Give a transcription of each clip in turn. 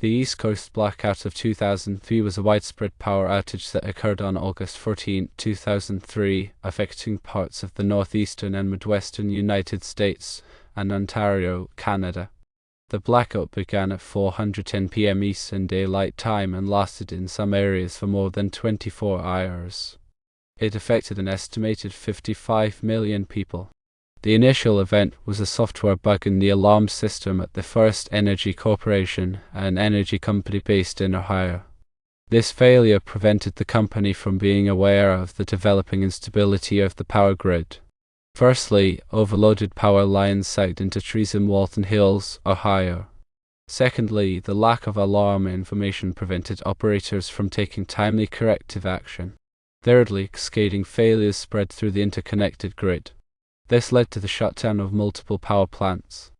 The East Coast blackout of 2003 was a widespread power outage that occurred on August 14, 2003, affecting parts of the northeastern and midwestern United States and Ontario, Canada. The blackout began at 4:10 p.m. Eastern Daylight Time and lasted in some areas for more than 24 hours. It affected an estimated 55 million people. The initial event was a software bug in the alarm system at the First Energy Corporation, an energy company based in Ohio. This failure prevented the company from being aware of the developing instability of the power grid. Firstly, overloaded power lines sagged into trees in Walton Hills, Ohio. Secondly, the lack of alarm information prevented operators from taking timely corrective action. Thirdly, cascading failures spread through the interconnected grid. This led to the shutdown of multiple power plants.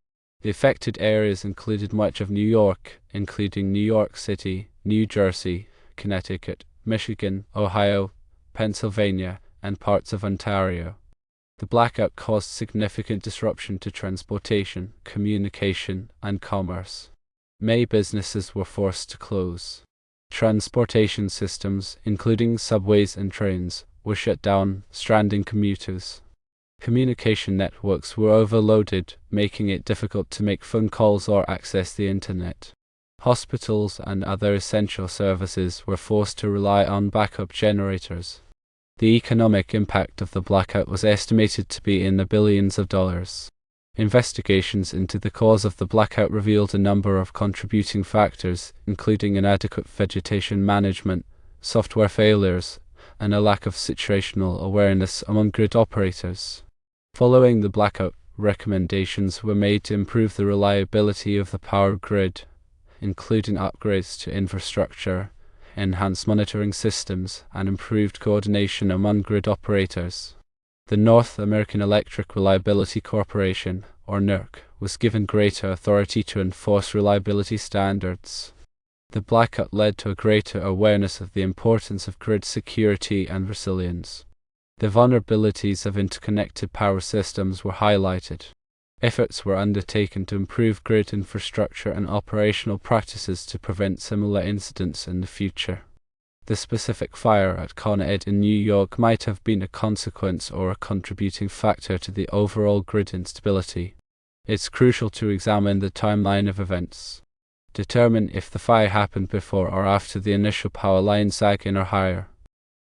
The affected areas included much of New York, including New York City, New Jersey, Connecticut, Michigan, Ohio, Pennsylvania, and parts of Ontario. The blackout caused significant disruption to transportation, communication, and commerce. Many businesses were forced to close. Transportation systems, including subways and trains, were shut down, stranding commuters. Communication networks were overloaded, making it difficult to make phone calls or access the internet. Hospitals and other essential services were forced to rely on backup generators. The economic impact of the blackout was estimated to be in the billions of dollars. Investigations into the cause of the blackout revealed a number of contributing factors, including inadequate vegetation management, software failures, and a lack of situational awareness among grid operators. Following the blackout, recommendations were made to improve the reliability of the power grid, including upgrades to infrastructure, enhanced monitoring systems, and improved coordination among grid operators. The North American Electric Reliability Corporation, or NERC, was given greater authority to enforce reliability standards. The blackout led to a greater awareness of the importance of grid security and resilience. The vulnerabilities of interconnected power systems were highlighted. Efforts were undertaken to improve grid infrastructure and operational practices to prevent similar incidents in the future. The specific fire at Con Ed in New York might have been a consequence or a contributing factor to the overall grid instability. It's crucial to examine the timeline of events. Determine if the fire happened before or after the initial power line sagging or higher.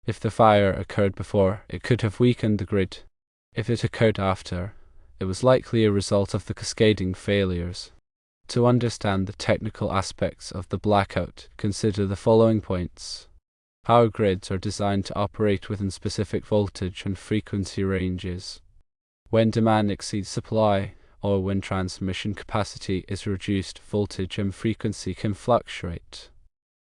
If the fire occurred before, it could have weakened the grid. If it occurred after, it was likely a result of the cascading failures. To understand the technical aspects of the blackout, consider the following points. Power grids are designed to operate within specific voltage and frequency ranges. When demand exceeds supply, or when transmission capacity is reduced, voltage and frequency can fluctuate.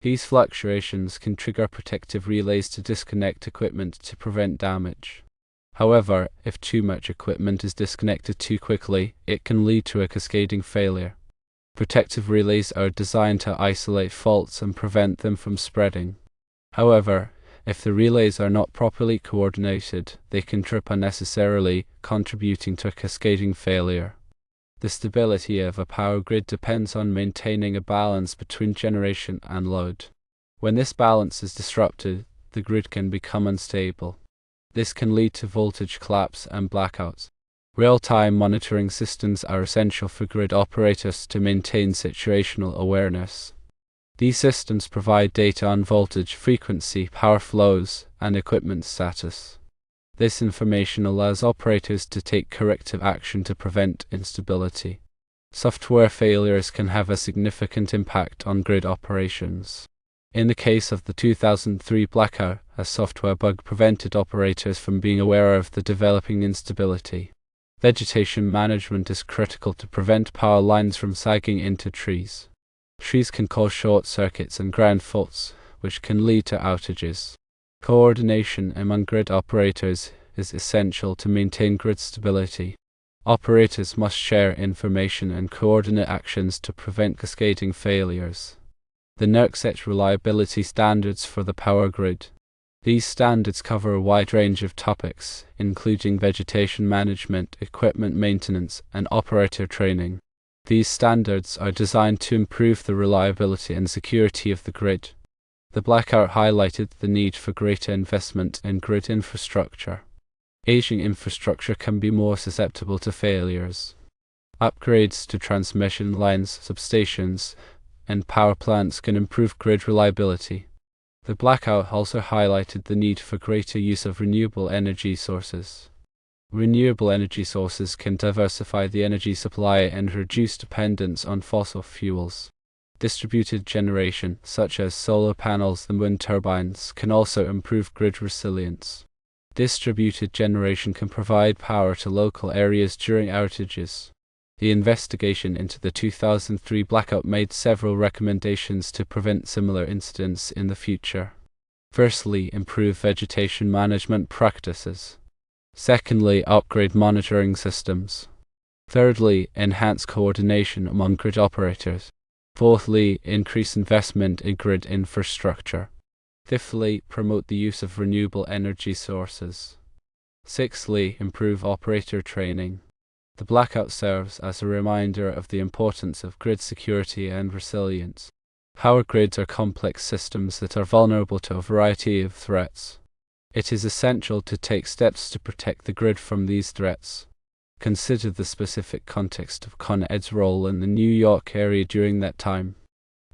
These fluctuations can trigger protective relays to disconnect equipment to prevent damage. However, if too much equipment is disconnected too quickly, it can lead to a cascading failure. Protective relays are designed to isolate faults and prevent them from spreading. However, if the relays are not properly coordinated, they can trip unnecessarily, contributing to a cascading failure. The stability of a power grid depends on maintaining a balance between generation and load. When this balance is disrupted, the grid can become unstable. This can lead to voltage collapse and blackouts. Real-time monitoring systems are essential for grid operators to maintain situational awareness. These systems provide data on voltage, frequency, power flows, and equipment status. This information allows operators to take corrective action to prevent instability. Software failures can have a significant impact on grid operations. In the case of the 2003 blackout, a software bug prevented operators from being aware of the developing instability. Vegetation management is critical to prevent power lines from sagging into trees. Trees can cause short circuits and ground faults, which can lead to outages. Coordination among grid operators is essential to maintain grid stability. Operators must share information and coordinate actions to prevent cascading failures. The NERC sets reliability standards for the power grid. These standards cover a wide range of topics, including vegetation management, equipment maintenance, and operator training. These standards are designed to improve the reliability and security of the grid. The blackout highlighted the need for greater investment in grid infrastructure. Aging infrastructure can be more susceptible to failures. Upgrades to transmission lines, substations, and power plants can improve grid reliability. The blackout also highlighted the need for greater use of renewable energy sources. Renewable energy sources can diversify the energy supply and reduce dependence on fossil fuels. Distributed generation, such as solar panels and wind turbines, can also improve grid resilience. Distributed generation can provide power to local areas during outages. The investigation into the 2003 blackout made several recommendations to prevent similar incidents in the future. Firstly, improve vegetation management practices. Secondly, upgrade monitoring systems. Thirdly, enhance coordination among grid operators. Fourthly, increase investment in grid infrastructure. Fifthly, promote the use of renewable energy sources. Sixthly, improve operator training. The blackout serves as a reminder of the importance of grid security and resilience. Power grids are complex systems that are vulnerable to a variety of threats. It is essential to take steps to protect the grid from these threats. Consider the specific context of Con Ed's role in the New York area during that time.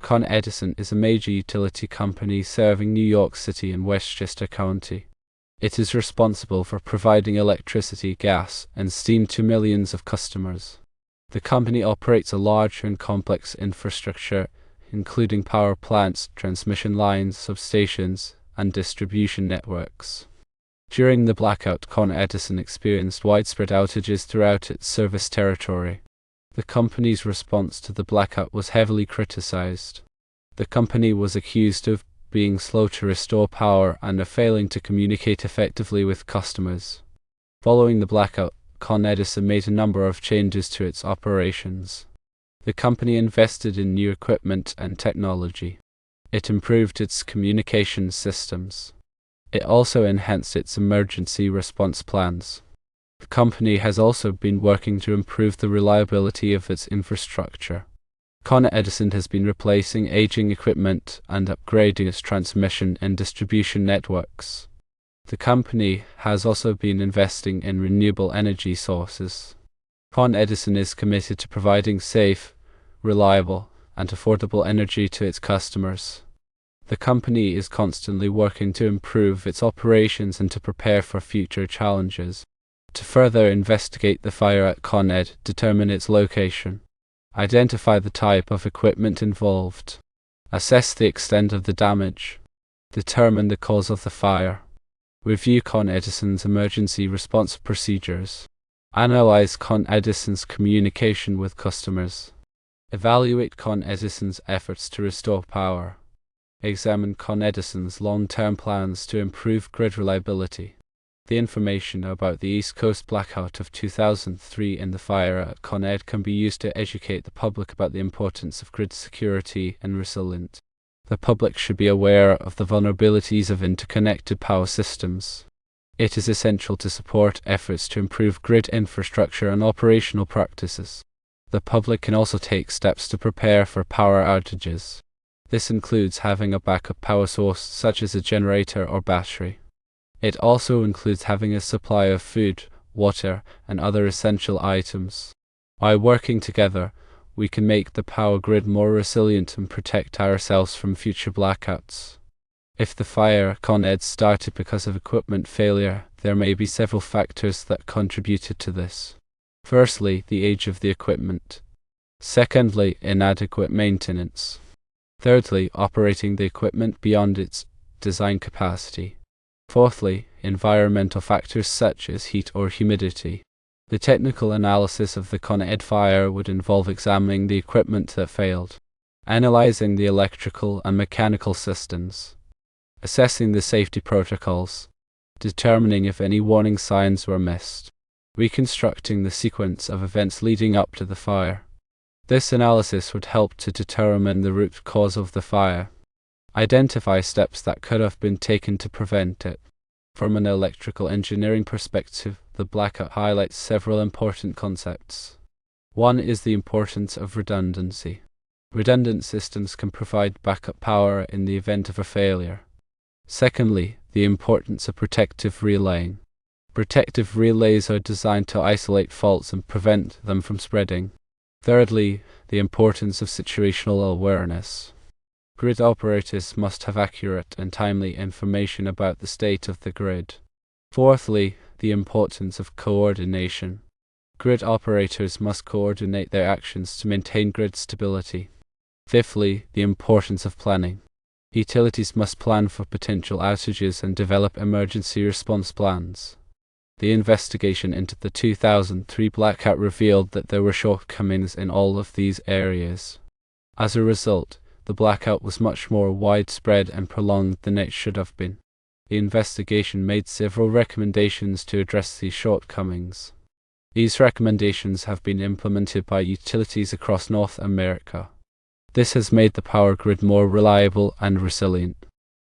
Con Edison is a major utility company serving New York City and Westchester County. It is responsible for providing electricity, gas, and steam to millions of customers. The company operates a large and complex infrastructure, including power plants, transmission lines, substations, and distribution networks. During the blackout, Con Edison experienced widespread outages throughout its service territory. The company's response to the blackout was heavily criticized. The company was accused of being slow to restore power and of failing to communicate effectively with customers. Following the blackout, Con Edison made a number of changes to its operations. The company invested in new equipment and technology. It improved its communication systems. It also enhanced its emergency response plans. The company has also been working to improve the reliability of its infrastructure. Con Edison has been replacing aging equipment and upgrading its transmission and distribution networks. The company has also been investing in renewable energy sources. Con Edison is committed to providing safe, reliable, and affordable energy to its customers. The company is constantly working to improve its operations and to prepare for future challenges. To further investigate the fire at Con Ed, determine its location. Identify the type of equipment involved. Assess the extent of the damage. Determine the cause of the fire. Review Con Edison's emergency response procedures. Analyze Con Edison's communication with customers. Evaluate Con Edison's efforts to restore power. Examine Con Edison's long-term plans to improve grid reliability. The information about the East Coast blackout of 2003 and the fire at Con Ed can be used to educate the public about the importance of grid security and resilience. The public should be aware of the vulnerabilities of interconnected power systems. It is essential to support efforts to improve grid infrastructure and operational practices. The public can also take steps to prepare for power outages. This includes having a backup power source such as a generator or battery. It also includes having a supply of food, water, and other essential items. By working together, we can make the power grid more resilient and protect ourselves from future blackouts. If the fire at Con Ed started because of equipment failure, there may be several factors that contributed to this. Firstly, the age of the equipment. Secondly, inadequate maintenance. Thirdly, operating the equipment beyond its design capacity. Fourthly, environmental factors such as heat or humidity. The technical analysis of the Con Ed fire would involve examining the equipment that failed, analyzing the electrical and mechanical systems, assessing the safety protocols, determining if any warning signs were missed, reconstructing the sequence of events leading up to the fire. This analysis would help to determine the root cause of the fire, identify steps that could have been taken to prevent it. From an electrical engineering perspective, the blackout highlights several important concepts. One is the importance of redundancy. Redundant systems can provide backup power in the event of a failure. Secondly, the importance of protective relaying. Protective relays are designed to isolate faults and prevent them from spreading. Thirdly, the importance of situational awareness. Grid operators must have accurate and timely information about the state of the grid. Fourthly, the importance of coordination. Grid operators must coordinate their actions to maintain grid stability. Fifthly, the importance of planning. Utilities must plan for potential outages and develop emergency response plans. The investigation into the 2003 blackout revealed that there were shortcomings in all of these areas. As a result, the blackout was much more widespread and prolonged than it should have been. The investigation made several recommendations to address these shortcomings. These recommendations have been implemented by utilities across North America. This has made the power grid more reliable and resilient.